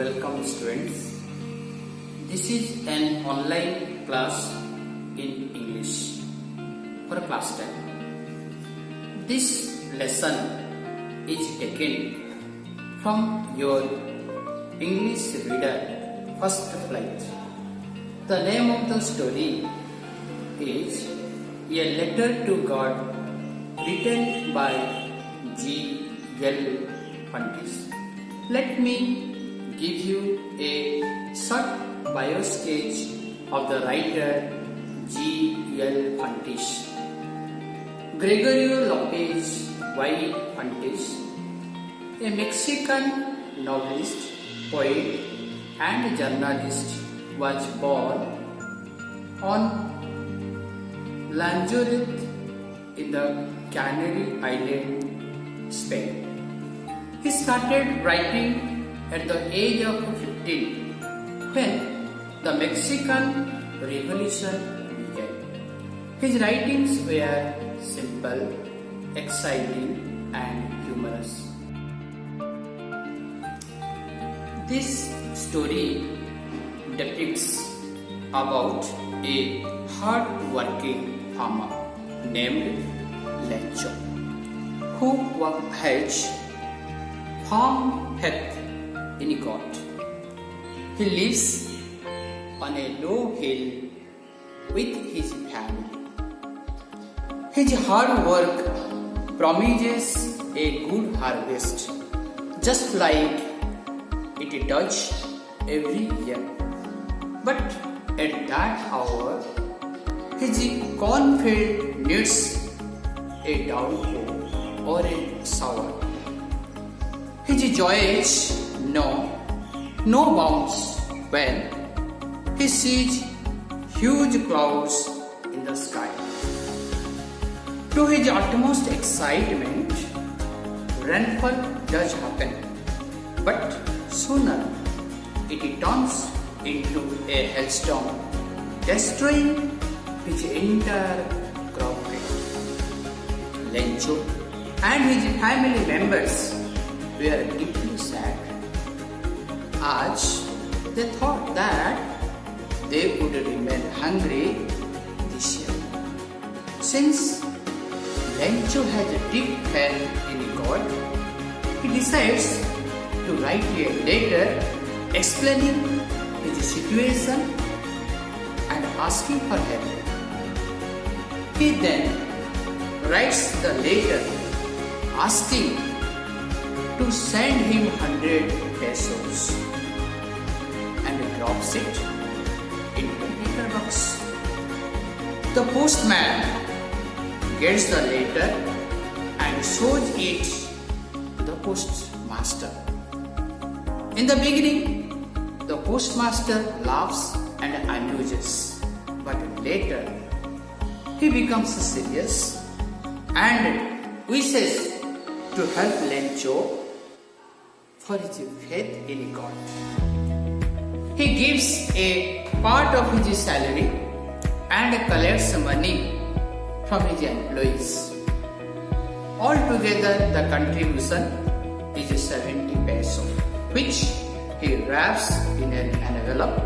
Welcome students. This is an online class in English for class 10. This lesson is taken from your English reader First Flight. The name of the story is A Letter to God, written by G.L. Puntis. Let me give you a short bio sketch of the writer G.L. Puntis. Gregorio Lopez Y. Puntis, a Mexican novelist, poet, and journalist, was born on Lanzarote in the Canary Islands, Spain. He started writing at the age of 15 when the Mexican Revolution began. His writings were simple, exciting, and humorous. This story depicts about a hard-working farmer named Lencho, who has firm faith in God. He lives on a low hill with his family. His hard work promises a good harvest, just like it does every year. But at that hour, his cornfield needs a downpour or a shower. His joys know no bounds when he sees huge clouds in the sky. To his utmost excitement, rainfall does happen, but sooner it turns into a hailstorm, destroying his entire crop field. Lencho and his family members were deeply sad, as they thought that they would remain hungry this year. Since Lencho has a deep faith in God, he decides to write a letter explaining his situation and asking for help. He then writes the letter asking to send him 100 pesos and drops it into a letter box. The postman gets the letter and shows it to the postmaster. In the beginning, the postmaster laughs and amuses, but later he becomes serious and wishes to help Lencho for his faith in God. He gives a part of his salary and collects money from his employees. Altogether, the contribution is 70 pesos, which he wraps in an envelope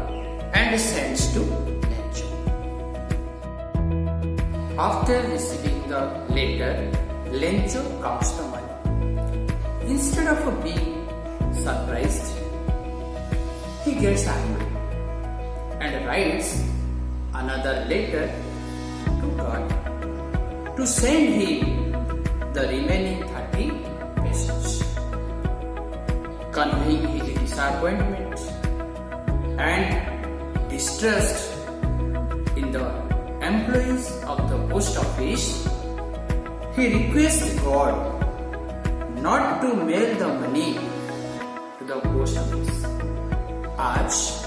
and sends to Lencho. After receiving the letter, Lencho counts the money. Instead of being surprised, he gets angry and writes another letter to God to send him the remaining 30 pesos. Conveying his disappointment and distrust in the employees of the post office, he requests God not to mail the money to the post office, as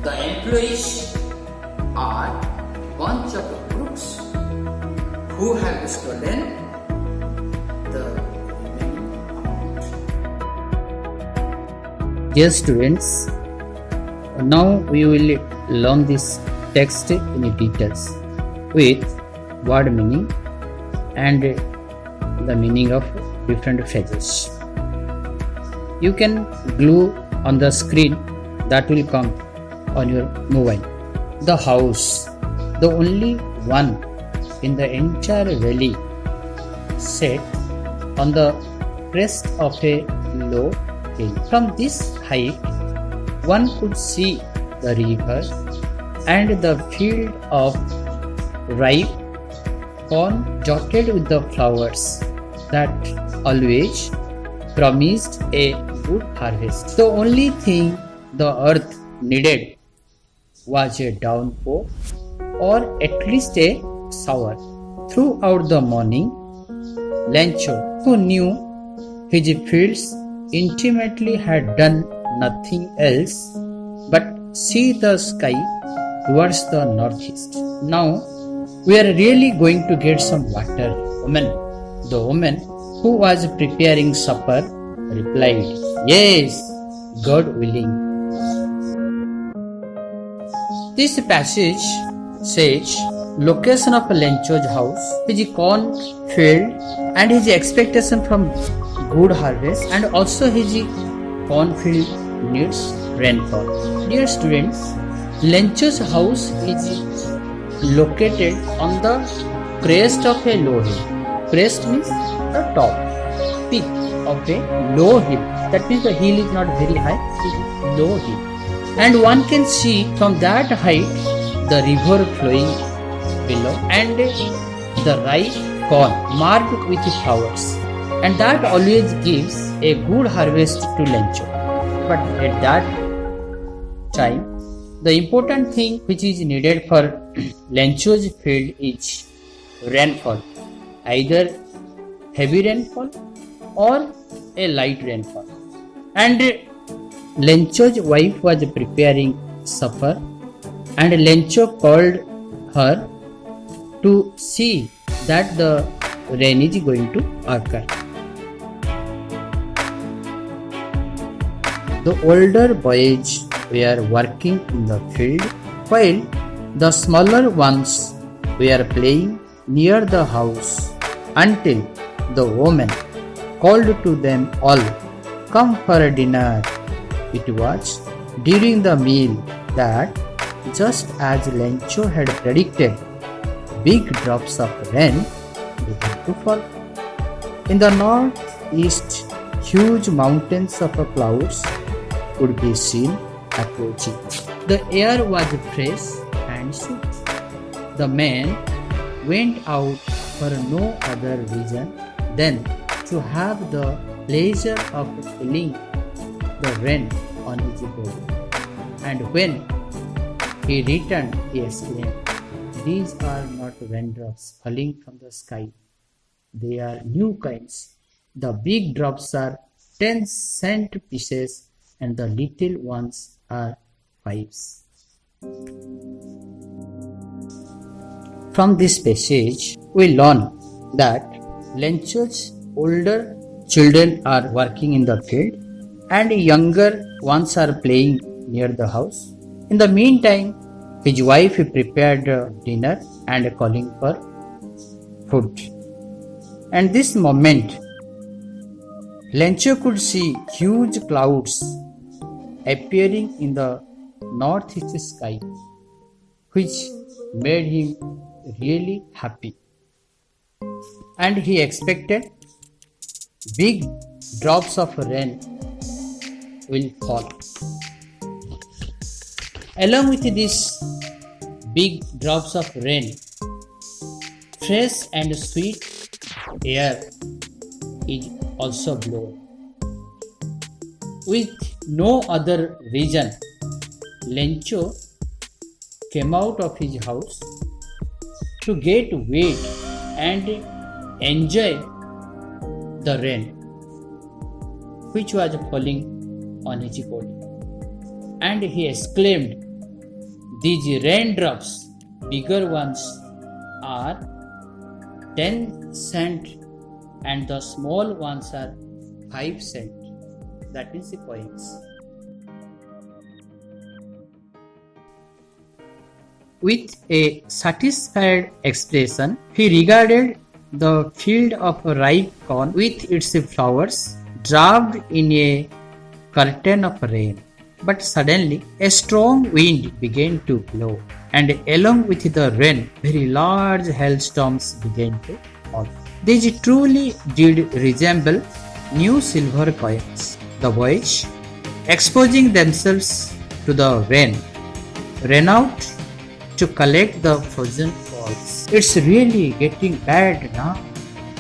the employees are bunch of crooks who have stolen the remaining amount. Dear students, now we will learn this text in details with word meaning and the meaning of different phrases. You can glue on the screen that will come on your mobile. The house, the only one in the entire valley, set on the crest of a low hill. From this height, one could see the river and the field of ripe corn dotted with the flowers that always promised a good harvest. The only thing the earth needed was a downpour or at least a shower. Throughout the morning, Lencho, who knew his fields intimately, had done nothing else but see the sky towards the northeast. Now, we are really going to get some water, woman. The woman who was preparing supper replied, "Yes, God willing." This passage says location of Lencho's house, his corn field, and his expectation from good harvest, and also his corn field needs rainfall. Dear students, Lencho's house is located on the crest of a low hill. Crest means the top, peak of a low hill. That means the hill is not very high, it is low hill. And one can see from that height the river flowing below and the ripe corn marked with flowers. And that always gives a good harvest to Lencho. But at that time, the important thing which is needed for Lencho's field is rainfall, either heavy rainfall or a light rainfall. And Lencho's wife was preparing supper, and Lencho called her to see that the rain is going to occur. The older boys were working in the field, while the smaller ones were playing near the house, until the woman called to them all, "Come for dinner." It was during the meal that, just as Lencho had predicted, big drops of rain began to fall. In the northeast, huge mountains of clouds could be seen approaching. The air was fresh and sweet. The man went out for no other reason than to have the pleasure of feeling the rain on his body. And when he returned, he exclaimed, "These are not raindrops falling from the sky. They are new kinds. The big drops are 10-cent pieces and the little ones are 5s." From this passage, we learn that Lencho's older children are working in the field and younger ones are playing near the house. In the meantime, his wife prepared dinner and calling for food. And this moment, Lencho could see huge clouds appearing in the northeast sky, which made him really happy. And he expected big drops of rain will fall. Along with these big drops of rain, fresh and sweet air is also blown. With no other reason, Lencho came out of his house to get wet and enjoy the rain which was falling on his body. And he exclaimed, "These raindrops, bigger ones, are 10 cent and the small ones are 5 cent. That is the coins." With a satisfied expression, he regarded the field of ripe corn with its flowers draped in a curtain of rain. But suddenly a strong wind began to blow, and along with the rain, very large hailstones began to fall. These truly did resemble new silver coins. The boys, exposing themselves to the rain, ran out to collect the frozen balls. It's really getting bad now,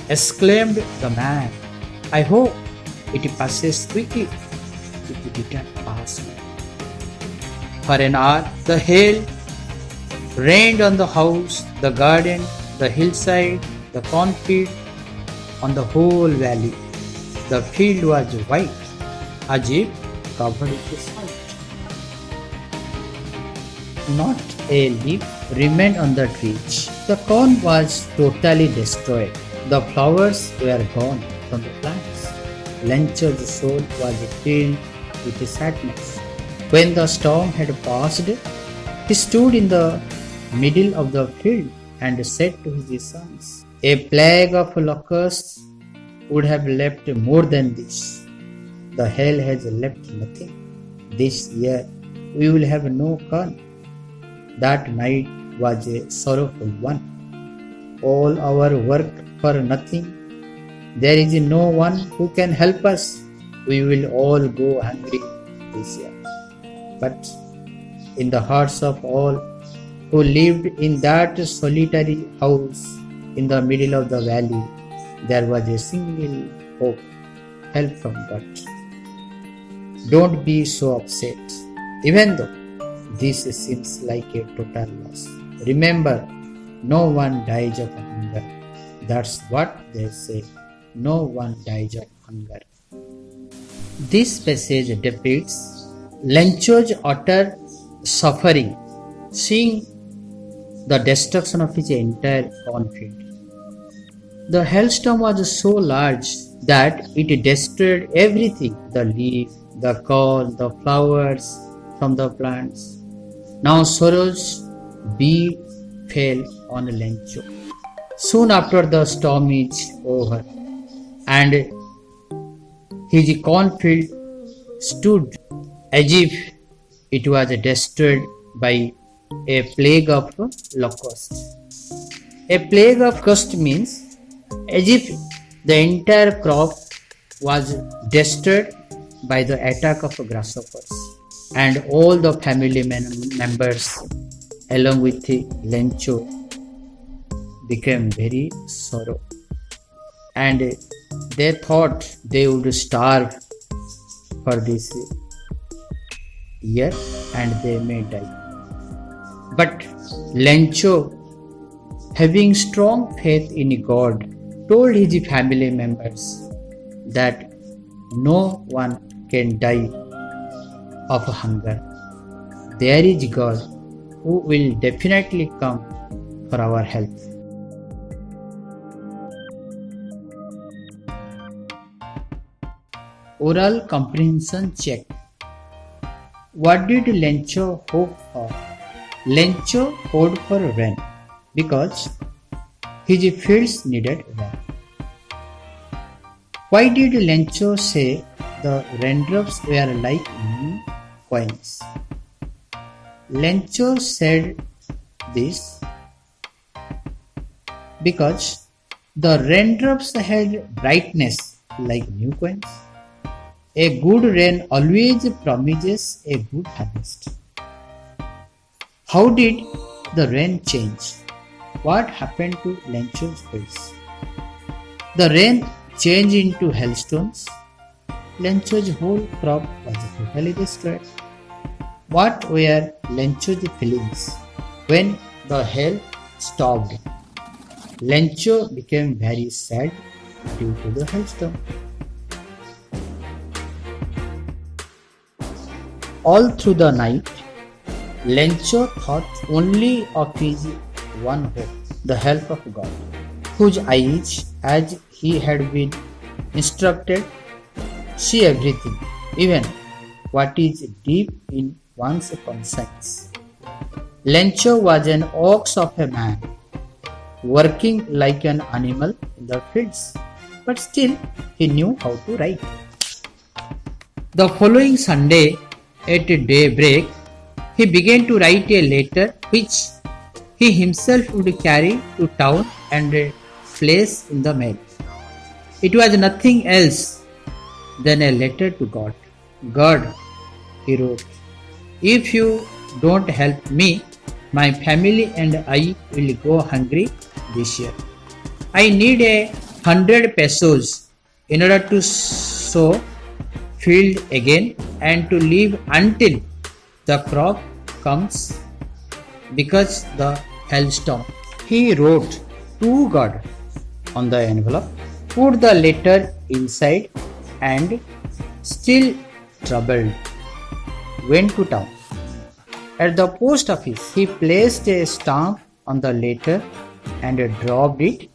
exclaimed the man. I hope it passes quickly. It didn't pass. For an hour, the hail rained on the house, the garden, the hillside, the cornfield, on the whole valley. The field was white, as if covered with salt. Not a leaf remained on the trees. The corn was totally destroyed. The flowers were gone from the plants. Lencho's soul was filled with sadness. When the storm had passed, he stood in the middle of the field and said to his sons, a plague of locusts would have left more than this. The hail has left nothing. This year we will have no corn. That night was a sorrowful one. All our work for nothing. There is no one who can help us. We will all go hungry this year. But in the hearts of all who lived in that solitary house in the middle of the valley, there was a single hope, help from God. Don't be so upset, even though this seems like a total loss. Remember, no one dies of hunger. That's what they say. No one dies of hunger. This passage depicts Lencho's utter suffering, seeing the destruction of his entire cornfield. The hailstorm was so large that it destroyed everything, the leaf, the corn, the flowers from the plants. Now sorrows befell on Lencho. Soon after the storm is over, and his cornfield stood as if it was destroyed by a plague of locusts. A plague of locusts means as if the entire crop was destroyed by the attack of grasshoppers, and all the family members along with Lencho became very sorrow, and they thought they would starve for this year and they may die. But Lencho, having strong faith in God, told his family members that no one can die of hunger. There is God who will definitely come for our help. Oral comprehension check. What did Lencho hope for? Lencho hoped for rain because his fields needed rain. Why did Lencho say the raindrops were like new coins? Lencho said this because the raindrops had brightness like new coins. A good rain always promises a good harvest. How did the rain change? What happened to Lencho's fields? The rain changed into hailstones. Lencho's whole crop was totally destroyed. What were Lencho's feelings when the hail stopped? Lencho became very sad due to the hailstorm. All through the night, Lencho thought only of his one hope, the help of God, whose eyes, as he had been instructed, see everything, even what is deep in one's conscience. Lencho was an ox of a man, working like an animal in the fields, but still he knew how to write. The following Sunday at daybreak, he began to write a letter which he himself would carry to town and place in the mail. It was nothing else than a letter to God. God, he wrote, if you don't help me, my family and I will go hungry this year. I need 100 pesos in order to sow field again and to live until the crop comes because the hailstorm. He wrote to God on the envelope, put the letter inside, and still troubled, went to town. At the post office, he placed a stamp on the letter and dropped it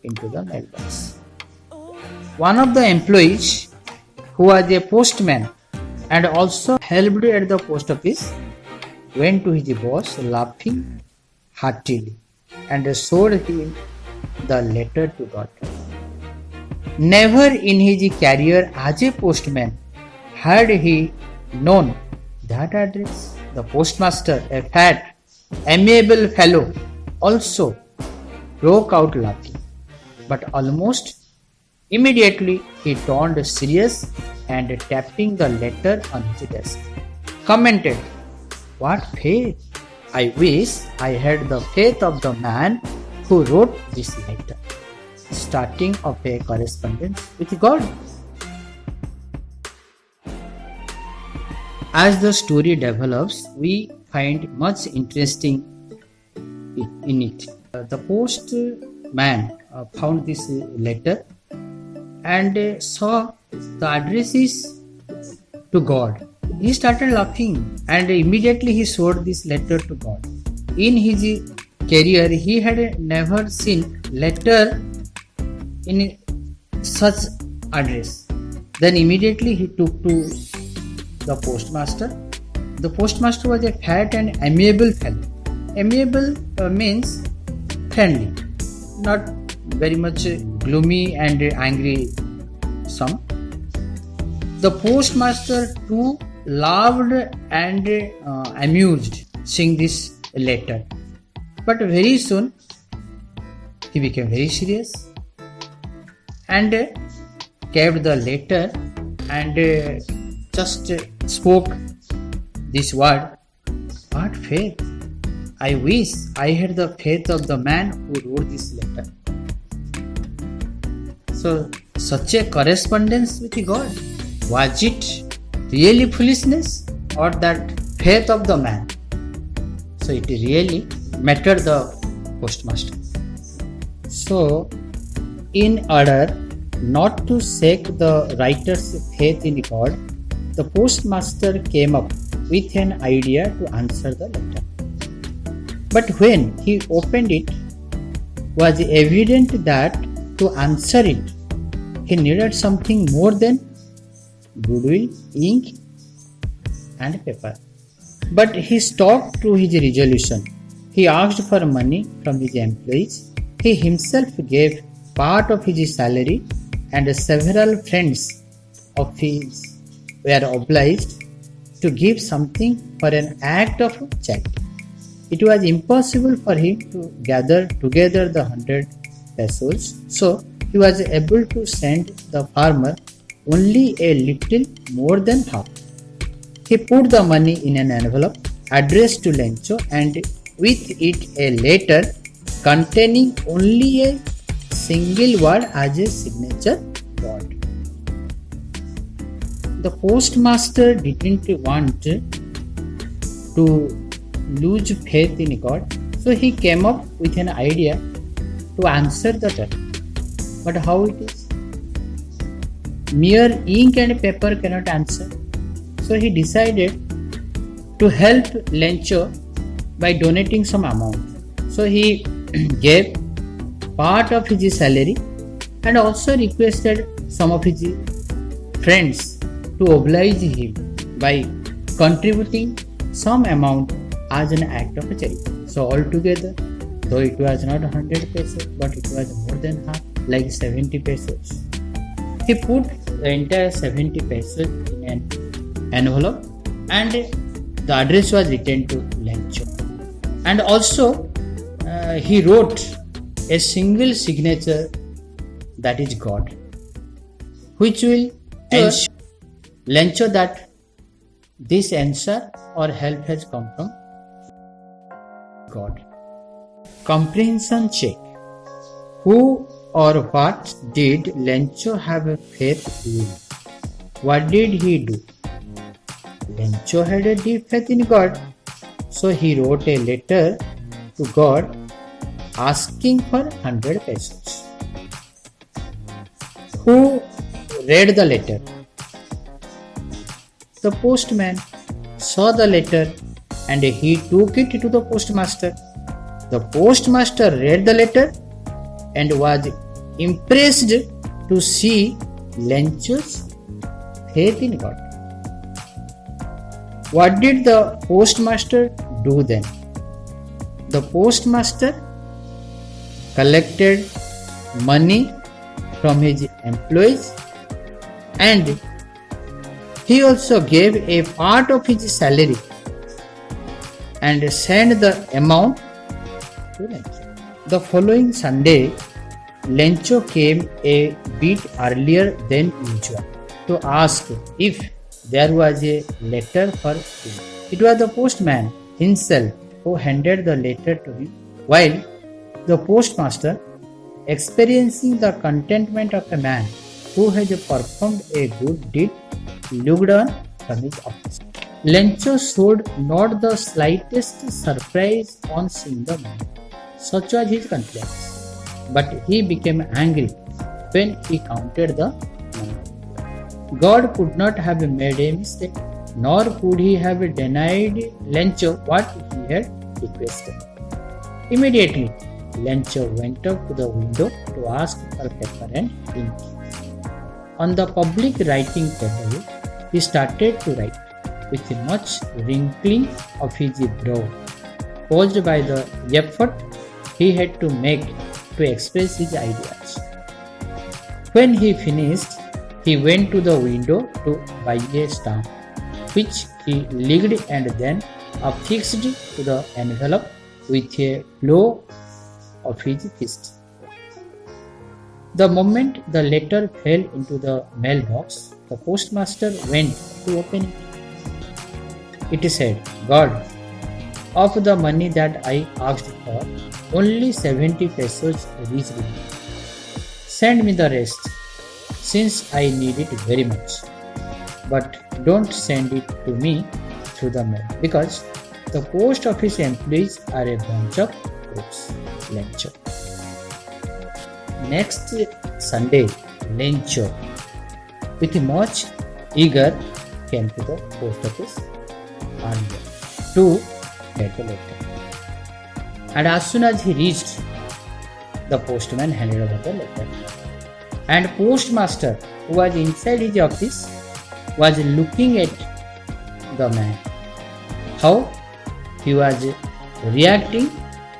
into the mailbox. One of the employees, who was a postman and also helped at the post office, went to his boss laughing heartily and showed him the letter to God. Never in his career as a postman had he known that address. The postmaster, a fat, amiable fellow, also broke out laughing, but almost immediately he turned serious and tapping the letter on his desk, commented, "What faith! I wish I had the faith of the man who wrote this letter." Starting of a correspondence with God. As the story develops, we find much interesting in it. The postman found this letter and saw the address is to God. He started laughing and immediately he showed this letter to God. In his career, he had never seen letter in such address. Then immediately he took to the postmaster. The postmaster was a fat and amiable fellow. Amiable means friendly, not very much gloomy and angry some. The postmaster too loved and amused seeing this letter. But very soon he became very serious and kept the letter and just spoke this word, "What faith! I wish I had the faith of the man who wrote this letter." So, such a correspondence with God, was it really foolishness or that faith of the man? So, it really mattered the postmaster. So, in order not to shake the writer's faith in God, the postmaster came up with an idea to answer the letter. But when he opened it, was evident that to answer it, he needed something more than goodwill, ink, and paper. But he stuck to his resolution. He asked for money from his employees. He himself gave part of his salary, and several friends of his were obliged to give something for an act of charity. It was impossible for him to gather together the 100 pesos, so he was able to send the farmer only a little more than half. He put the money in an envelope addressed to Lencho and with it a letter containing only a single word as a signature word. The postmaster didn't want to lose faith in God, so he came up with an idea to answer the letter. But how it is? Mere ink and paper cannot answer. So he decided to help Lencho by donating some amount. So he gave part of his salary and also requested some of his friends to oblige him by contributing some amount as an act of charity. So altogether, though it was not 100 pesos, but it was more than half, like 70 pesos. He put the entire 70 pesos in an envelope and the address was written to Lencho. And also he wrote a single signature, that is God, which will ensure Lencho that this answer or help has come from God. Comprehension check. Who or what did Lencho have a faith in? What did he do? Lencho had a deep faith in God, so he wrote a letter to God asking for 100 pesos. Who read the letter? The postman saw the letter and he took it to the postmaster. The postmaster read the letter and was impressed to see Lencho's faith in God. What did the postmaster do then? The postmaster collected money from his employees and he also gave a part of his salary and sent the amount to Lencho. The following Sunday, Lencho came a bit earlier than usual to ask if there was a letter for him. It was the postman himself who handed the letter to him, while the postmaster, experiencing the contentment of a man who has performed a good deed, looked on from his office. Lencho showed not the slightest surprise on seeing the man. Such was his confidence. But he became angry when he counted the money. God could not have made a mistake, nor could he have denied Lencho what he had requested. Immediately, Lencho went up to the window to ask for paper and ink. On the public writing table, he started to write with much wrinkling of his brow, caused by the effort he had to make to express his ideas. When he finished, he went to the window to buy a stamp, which he licked and then affixed to the envelope with a blow of his fist. The moment the letter fell into the mailbox, the postmaster went to open it. It said, God, of the money that I asked for, only 70 pesos reached me. Send me the rest, since I need it very much. But don't send it to me through the mail, because the post office employees are a bunch of crooks. Lencho. Next Sunday, Lencho, with much eager, came to the post office earlier to get the letter. And as soon as he reached, the postman handed over the letter. And postmaster, who was inside his office, was looking at the man, how he was reacting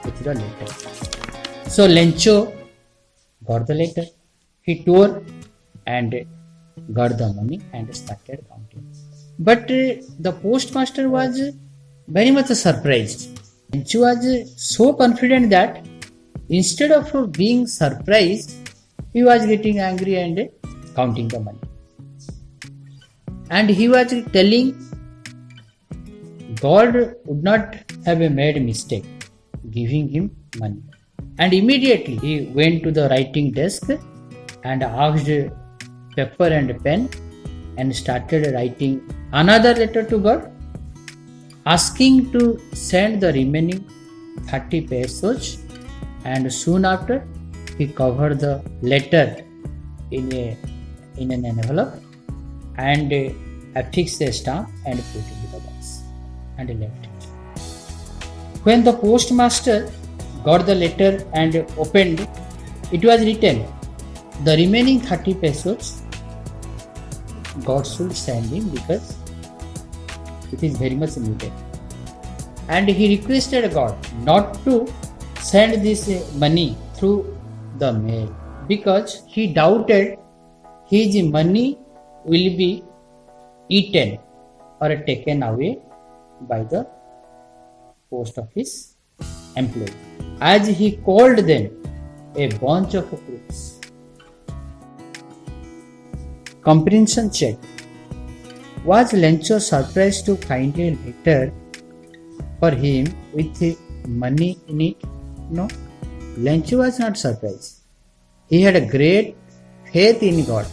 with the letter. So Lencho got the letter. He tore and got the money and started counting. But the postmaster was very much surprised. Lencho was so confident that instead of being surprised, he was getting angry and counting the money. And he was telling God would not have made a mistake giving him money. And immediately he went to the writing desk and asked paper and pen and started writing another letter to God, asking to send the remaining 30 pesos. And soon after, he covered the letter in an envelope and affixed a stamp and put it in the box and left it. When the postmaster got the letter and opened, it was written, the remaining 30 pesos God should send him because it is very much needed. And he requested God not to send this money through the mail because he doubted his money will be eaten or taken away by the post office employee, as he called them a bunch of crooks. Comprehension check. Was Lencho surprised to find a letter for him with money in it? No. Lencho was not surprised. He had a great faith in God.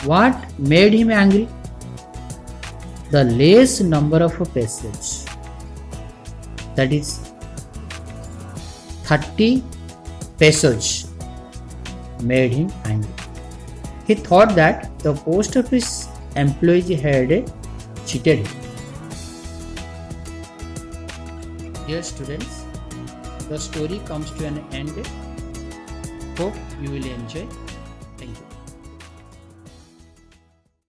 What made him angry? The less number of passages, that is 30 pesos, made him angry. He thought that the post office employee had cheated him. Dear students, the story comes to an end. Hope you will enjoy.